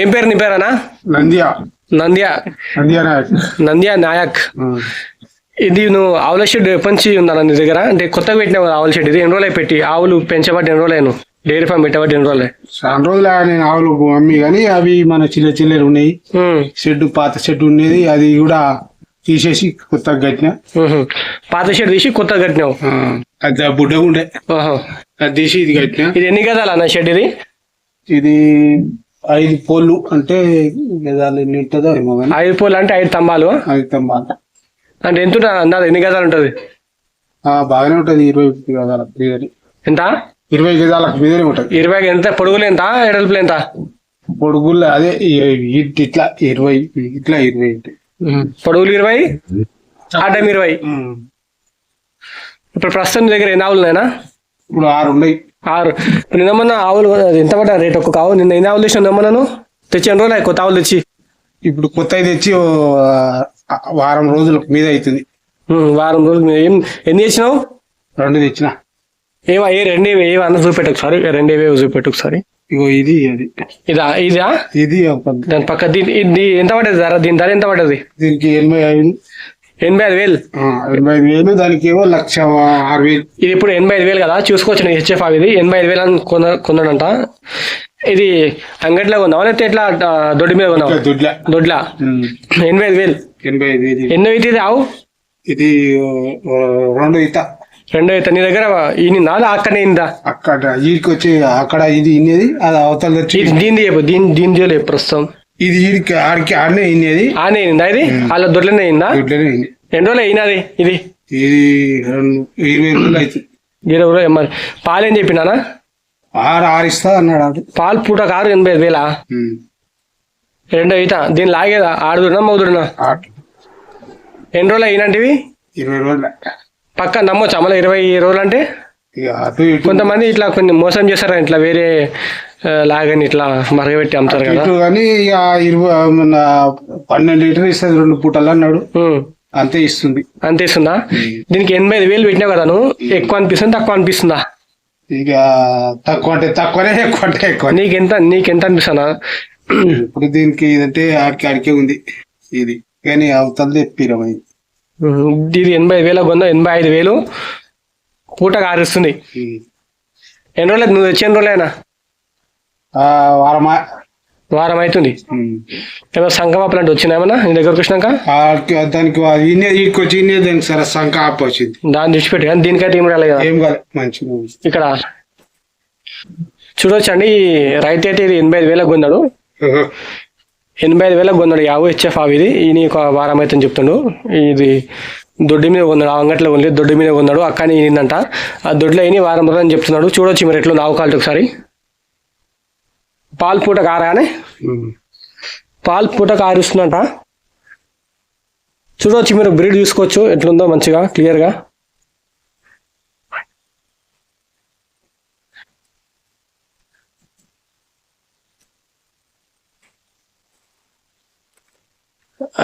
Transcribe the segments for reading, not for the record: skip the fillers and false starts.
ఏం పేరు నీ పేరేనా? నంద్యా నంద్యా నంద్యా నాయక్. నంద్యా నాయక్. ఇది నువ్వు ఆవుల షెడ్ ఎప్పటి నుంచి ఉందా నీ దగ్గర? అంటే కొత్తగా పెట్టినావు కదా ఆవుల షెడ్. ఇది ఎన్ని రోజులు పెట్టి ఆవులు పెంచబట్టి ఎన్ని రోజులు అయినా డైరీ ఫామ్ పెట్టబట్టి ఎన్ని రోజులు? చాలా రోజులు నేను ఆవులు అమ్మి కానీ అవి మన చిల్లర ఉన్నాయి. షెడ్ పాత షెడ్ ఉండేది అది కూడా తీసేసి కొత్తగా కట్టినా. పాత షెడ్ తీసి కొత్తగా కట్టినావు? అది బుడ్డగా ఉండే అది తీసి ఇది కట్టినా. ఇది ఎన్ని గదాలు అన్న షెడ్? ఇది 5 పోళ్ళు అంటే గదాలు ఎన్ని ఉంటుందో ఏమో కానీ 5 పోళ్ళు అంటే 5 స్తంభాలు. 5 స్తంభాలు అంటే ఎంత ఉంటుంది? ఎన్ని గదాలు ఉంటుంది? బాగానే ఉంటుంది. 20 గదాల మీదని. ఎంత? 20 గదాలకు మీదనే ఉంటుంది. 20 ఎంత? పొడుగులు ఎంత? ఎడల్పులు ఎంత? పొడుగులు అదే ఇట్లా 20 ఇట్లా 20 పొడుగులు 20 అడ్డం 20. ఇప్పుడు ప్రస్తుతం దగ్గర ఎన్ని ఆవులు ఉన్నాయినా? ఇప్పుడు 6 ఉన్నాయి. 6. నిన్నమన్నా ఆవులు ఎంత పడ్డా రేట్? ఒక్కొక్క ఆవు నిన్న ఎన్ని ఆవులు తెచ్చిన? నిన్నమన్నాను తెచ్చి ఎన్ని రోజులు కొత్త ఆవులు తెచ్చి? ఇప్పుడు కొత్త తెచ్చి వారం రోజుల మీద అవుతుంది. వారం రోజులు ఎన్ని తెచ్చినావు? 2 తెచ్చిన. ఏవా? రెండేవి ఏవో అన్న చూపెట్టు ఒకసారి. రెండేవే చూపెట్టు ఒకసారి. ఇగో ఇది అది ఇదా? ఇదా? ఇది దాని పక్క ఇది ఎంత పడ్డది ధర? దీని ధర ఎంత పడ్డది? దీనికి 85,000. 85,000. 85,000. దానికి ఏమో 1,06,000. ఇది ఇప్పుడు 85,000 కదా. చూసుకోవచ్చు నేను హెచ్ఎఫ్ ఇది 85,000 అని కొన్నాడంట. ఇది అంగట్లో కొన్నావా లేకపోతే ఎట్లా దొడ్డి మీద కొన్నావా? దొడ్లా 85,000. 85,000. ఎన్నో ఇది ఆవు? ఇది 2 ఈత. 2 ఈత. నీ దగ్గర ఈనిందా అక్కడనే ఇందా? అక్కడ ఈడికి వచ్చి అక్కడ ఇది ఇనేది అది అవతల వచ్చి దీని చెప్పు. దీని జోలు ప్రస్తుతం ఇది ఈడికి ఆడికి ఆడనే ఇనేది. ఆనే అయిందా? ఇది వాళ్ళ దొడ్లనే అయిందా? ఎన్ని రోజులు అయినది ఇది? ఇది 20 రోజులు అవుతుంది. 20 రోజులు. మరి పాలు ఏం చెప్పినానా? 6 ఇస్తా అన్నాడు. పాలు పూట 85,000. 2 ఈత. దీన్ని లాగేదా? ఆడుదున్నా మౌదుడునా? ఎన్ని రోజులు అయినంటివి? 20 రోజులు. పక్క నమ్మొచ్చా మళ్ళీ 20 రోజులు అంటే? కొంతమంది ఇట్లా కొన్ని మోసం చేస్తారు ఇట్లా వేరే లాగని ఇట్లా మరగబెట్టి అమ్ముతారు కదా. కానీ ఇక 12 లీటర్ ఇస్తుంది 2 పూటలు అన్నాడు. అంతే ఇస్తుంది. అంతే ఇస్తుందా? దీనికి 85,000 పెట్టినావు కదా నువ్వు. ఎక్కువ అనిపిస్తుంది తక్కువ అనిపిస్తుందా? ఇక తక్కువ అంటే తక్కువనే, ఎక్కువ అంటే ఎక్కువ. నీకెంత అనిపిస్తుందా? ఇప్పుడు దీనికి ఇదంటే ఆడికే ఉంది ఇది కానీ అవతలది ఎప్పిరమైంది. ఇది 85,000 కొన్నా. 85,000 పూటగా ఆరిస్తుంది. ఎన్ని రోజులు నువ్వు తెచ్చి? ఎన్ని రోజులైనా? వారం అవుతుంది. ఏమన్నా సంకమాపలు అంటే వచ్చినాయమన్నా నీ దగ్గరకు వచ్చినాక? దానికి వచ్చి దానికి సరే సంకాప వచ్చింది. దాన్ని తెచ్చిపెట్టి కానీ దీనికైతే ఏం రాలేదు కదా. ఏం కాదు మంచిగా. ఇక్కడ చూడొచ్చండి. రైతు అయితే ఇది 85,000 కొన్నాడు. 85,000 కొన్నాడు. యావు హెచ్ఎఫ్ ఆవు ఇది. ఈయన ఒక వారం అయితే చెప్తాడు. ఇది దొడ్డి మీద కొన్నాడు. ఆ అంగట్లో కొనలేదు, దొడ్డి మీద కొన్నాడు. అక్కని ఈయనంట. ఆ దొడ్లో అయిన వారం రోజులు అని చెప్తున్నాడు. చూడొచ్చు మీరు ఎట్లా ఆవు కాలిటీ ఒకసారి. పాలు పూట కారానే పాలు పూట కారుస్తుందంట. చూడవచ్చు మీరు బ్రీడ్ చూసుకోవచ్చు ఎట్లుందో మంచిగా క్లియర్గా.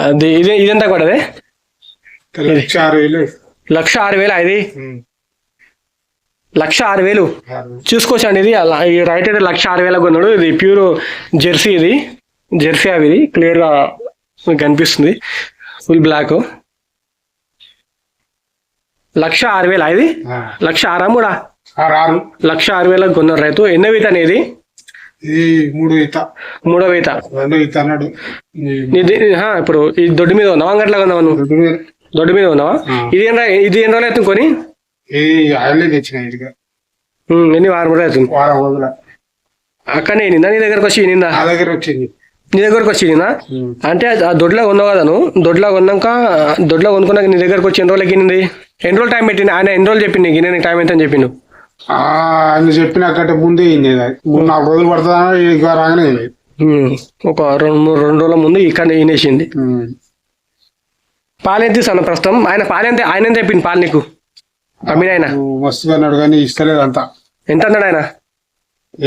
అది ఇదెంత పడదే? 1,06,000. 1,06,000 ఇది. 1,06,000 చూసుకోవచ్చు అండి. ఇది ఈ రైట్ అయితే 1,06,000 కొన్నాడు. ఇది ప్యూర్ జెర్సీ. ఇది జెర్సీ అవి. ఇది క్లియర్గా కనిపిస్తుంది. Full black. 1,06,000 ఇది. 1,06,000 కూడా 1,06,000 కొన్నారు రైతు. ఎన్నో ఈత అనేది? ఇది 3 ఈత. 3వ ఈత. 2 ఈత అన్నాడు. ఇప్పుడు ఈ దొడ్డి మీద ఉన్నావా అంగట్లో ఉన్నావా నువ్వు? దొడ్డి మీద ఉన్నావా? ఇది ఎన్ని రోజులు అవుతుంది కొని? ఎన్ని వారం రోజులు అవుతుంది? అక్కడనే నిందా నీ దగ్గరకు వచ్చి? నిందా నీ దగ్గరకు వచ్చి నిందా? అంటే ఆ దొడ్లో కొన్నావు కదా నువ్వు. దొడ్లో కొనుక్కున్నాక నీ దగ్గరకు వచ్చి ఎన్ని రోజులకి నింది? ఎన్ని రోజులు టైం పెట్టింది ఆయన? ఎన్ని రోజులు చెప్పింది నీకు టైం ఎంత అని చెప్పిండు? ఆయన చెప్పినట్టే ముందే 3-4 రోజులు పడుతుందా రాగానే ఒక 2 రోజుల ముందు ఇక్కడ ఈనేసింది. పాలు ఎంత ఇస్తాను ప్రస్తుతం? ఆయన ఎంత చెప్పింది పాలు నీకు? అమ్మిన ఆయన మస్తుగా అన్నాడు కానీ ఇస్తలేదు అంతా. ఎంత అన్నాడు ఆయన?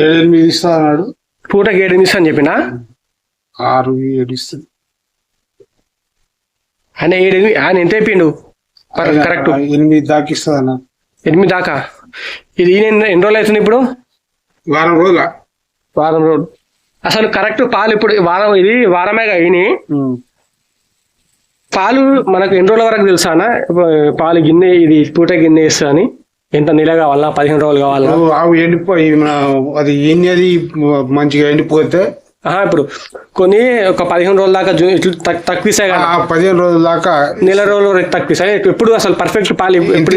7-8 ఇస్తా అన్నాడు. పూటకి 7 ఇస్తా అని చెప్పినా? 6-7 ఇస్తుంది ఆయన. 7 ఆయన ఎంత చెప్పిండు కరెక్ట్? 8 దాకా ఇస్తుంది అన్న. 8 దాకా. ఇది ఎన్ని రోజులు అవుతుంది ఇప్పుడు? వారం రోజులు. అసలు కరెక్ట్ పాలు ఇప్పుడు ఇది వారమేగా అయినాయి. పాలు మనకు ఎన్ని రోజుల వరకు తెలుసా అన్న? పాలు గిన్నె ఇది పూట గిన్నె వేస్తా అని ఎంత నెల కావాలా 15 రోజులు కావాలా? అవి ఎండిపోయి అది ఎన్ని మంచిగా ఎండిపోతే ఇప్పుడు కొన్ని ఒక 15 రోజుల దాకా తక్కువ కదా, 15 రోజుల దాకా నెల రోజులు తక్కువ. ఎప్పుడు అసలు పర్ఫెక్ట్ పాలు ఎప్పుడు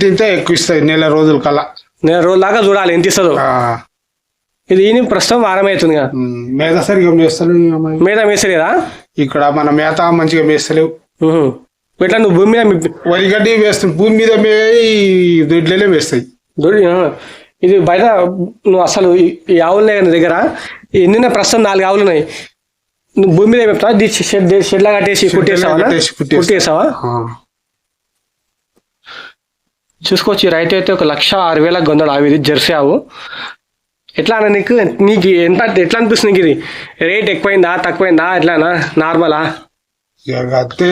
తింటే ఎక్కువ ఇస్తాయి. నెల రోజుల కల్లా, నెల రోజుల దాకా చూడాలి ఎంత ఇస్తుందో. ఇది ప్రస్తుతం వారం అవుతుంది కదా. మేత సరిగా మేస్తలేవు. మేత మేస్తలేదా ఇక్కడ? మన మేత మంచిగా మేస్తలేవు. ఇట్లా నువ్వు భూమి మీద వరిగడ్డి వేస్తావు, భూమి మీద దొడ్లే వేస్తాయి. ఇది బయట నువ్వు అసలు ఈ ఆవులు ఉన్నాయి నీ దగ్గర ఎన్ని ప్రస్తుతం 4 ఆవులు ఉన్నాయి. నువ్వు భూమి మీద చెప్తావా షెడ్లా కట్టేసి కుట్టేసావా? చూసుకోవచ్చు. రైతు అయితే 1,06,000 కొందాడు ఆవు. ఇది జెర్సీ ఆవు. ఎట్లా అన్న నీకు ఎట్లా అనిపిస్తుంది? నీకు ఇది రేట్ ఎక్కువైందా తక్కువైందా ఎట్లానా నార్మలా? అంతే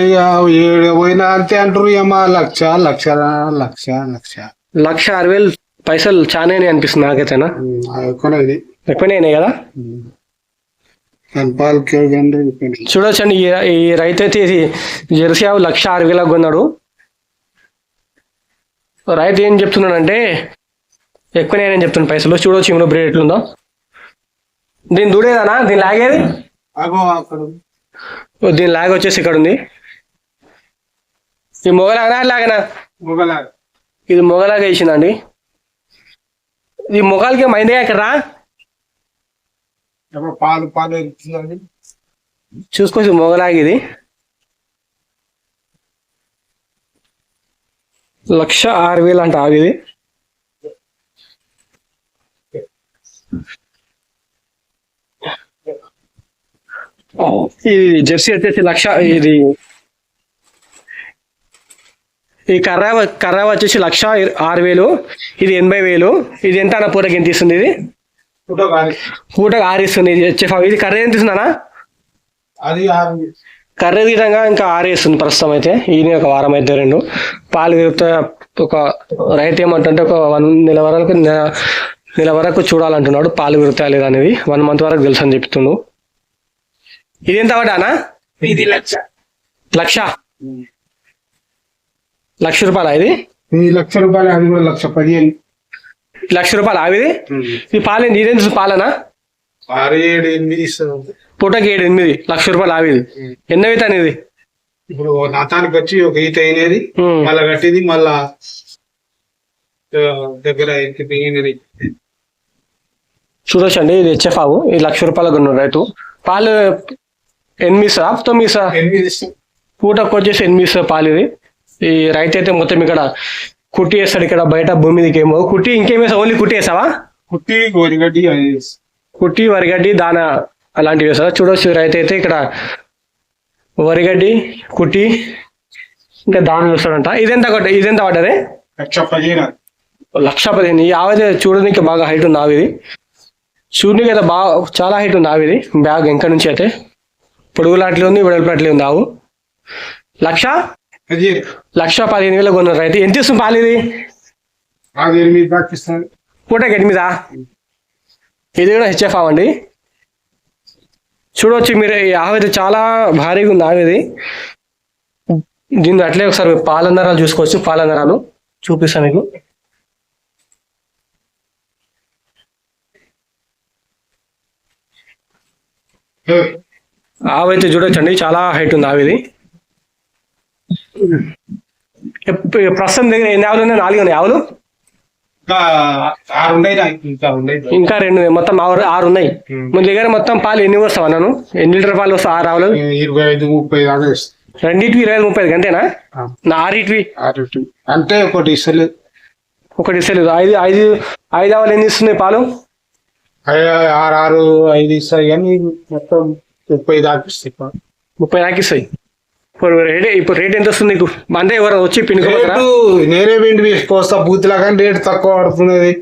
పోయినా అంతే అంటారు. ఏమా 1,06,000 పైసలు చానే అనిపిస్తుంది నాకైతేనా. ఎక్కువనే కదా. చూడొచ్చండి ఈ రైతు అయితే ఇది జెర్సీ ఆవు 1,06,000 కొన్నాడు. రైతు ఏం చెప్తున్నాడంటే ఎక్కువనే చెప్తున్నాను పైసలు. చూడవచ్చు ఇందులో బ్రేడ్ ఎట్లుందో. దీని దూడేదానా? దీని లాగేది దీని లాగ వచ్చేసి ఇక్కడ ఉంది. ఈ మొగలాగనా లాగనా? ఇది మొగలాగా వేసిందండి. ఈ మొగాలకి మైందే ఇక్కడ రా పాలు చూసుకోవచ్చు. మొగలాగి ఇది 1,06,000 అంట ఆవి. ఇది ఇది జెర్సీ వచ్చేసి 1,00,000. ఈ కర్ర వచ్చేసి 1,06,000. ఇది 80,000. ఇది ఎంత అన్న పూటకి ఎంత ఇస్తుంది? ఇది పూటకు 6 ఇస్తుంది. ఇది కర్ర ఎంత ఇస్తుందన్నా? కర్ర విధంగా ఇంకా 6 ఇస్తుంది ప్రస్తుతం అయితే. ఇది ఒక వారం అయితే 2 పాలు విరుతా. ఒక రైతు ఏమంటుంటే ఒక 1 నెల వరకు చూడాలంటున్నాడు పాలు విరుతాయా లేదా అనేది. 1 మంత్ వరకు తెలుసు అని చెప్తుండు. ఇది ఎంత పడ్డానా? ఇది 1,00,000. 1,00,000 రూపాయలు ఇది? 1,00,000 రూపాయలు. అది కూడా 1,15,000. 1,00,000 రూపాయలు ఆవిది. ఈ పాలు ఇదేం పాలనా? 6-7-8 ఇస్తుంది. పూటకి 7-8 1,00,000 రూపాయలు ఆవిది. ఎన్నో ఈత అనేది? ఇప్పుడు నాతానికి వచ్చి ఒక ఈత అయినది, మళ్ళా కట్టింది, మళ్ళా దగ్గర చూడొచ్చండి. ఇది హెచ్ఎఫ్ ఆవు. ఈ 1,00,000 రూపాయలు కొన్నాడు రైతు. పాలు 8-9 పూటకు వచ్చేసి 8 పాలు. ఇది ఈ రైతు అయితే మొత్తం ఇక్కడ కుట్టి వేస్తాడు. ఇక్కడ బయట భూమి మీదకి ఏమో కుట్టి ఇంకేమేసా? ఓన్లీ కుట్టి వేసావా? కుట్టి వరిగడ్డి దాన అలాంటివి వేస్తావా? చూడవచ్చు రైతు అయితే ఇక్కడ వరిగడ్డి కుట్టి ఇంకా దాన వేస్తాడంట. ఇదెంత పడ్డది? 1,15,000. ఈ ఆవిది చూడడానికి బాగా హైట్ ఉంది. ఆవిది చూడడానికి అయితే బాగా చాలా హైట్ ఉంది. ఆవిది బ్యాగ్ వెంక నుంచి అయితే పొడుగులాట్లు ఉంది, వెడల్పులాట్లు ఉంది. ఆవు 1,15,000 కొన్నారు రైతు. ఎంత ఇస్తుంది పాలు ఇది? పూటకి 8. ఇది కూడా హెచ్ఎఫ్ అవ్వండి. చూడవచ్చు మీరు. ఈ ఆవిది చాలా భారీగా ఉంది. ఆవిది దీన్ని అట్లే ఒకసారి పాలనరాలు చూసుకోవచ్చు. పాలనరాలు చూపిస్తాను మీకు. ఆవైతే చూడొచ్చండి చాలా హైట్ ఉంది. ఆవిది ప్రస్తుతం దగ్గర ఎన్ని ఆవులు ఉన్నాయి? 4 ఉన్నాయి ఆవులు. ఇంకా 2 మొత్తం 6 ఉన్నాయి. మన దగ్గర మొత్తం పాలు ఎన్ని వస్తావు అన్నాను? ఎన్ని లీటర్ పాలు వస్తావు? 6 ఆవులు 25-30 2 25-30 గంటేనా? 6 అంటే ఒకటి ఇస్తలేదు. 5 ఆవులు ఎన్ని ఇస్తున్నాయి పాలు? 6-5 ఇస్తాయి కానీ మొత్తం 30 దాకా ఇస్తాయి. 30 దాకా ఇస్తాయి. ఇప్పుడు రేట్ ఎంత వస్తుంది నీకు? అంటే ఎవరు వచ్చి పిండుకోపోతారా? నేనే పిండి పోస్తా బూత్లా, కానీ రేట్ తక్కువ పడుతున్నది.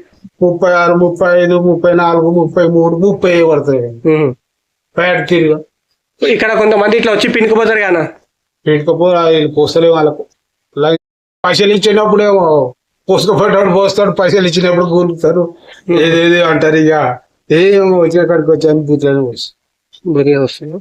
36, 35, 34, 33, 30 పడుతుంది. ఇక్కడ కొంతమంది ఇట్లా వచ్చి పిండుకుపోతారు కదా. పిండుకపో పోస్తలే వాళ్ళకు. పైసలు ఇచ్చినప్పుడేమో పోసుకోపోయేటప్పుడు పోస్తాడు, పైసలు ఇచ్చినప్పుడు కూలుతారు. ఏదేది అంటారు. ఇక వచ్చిన కాడికి వచ్చాను బూత్లను పోసి బరిగా వస్తుంది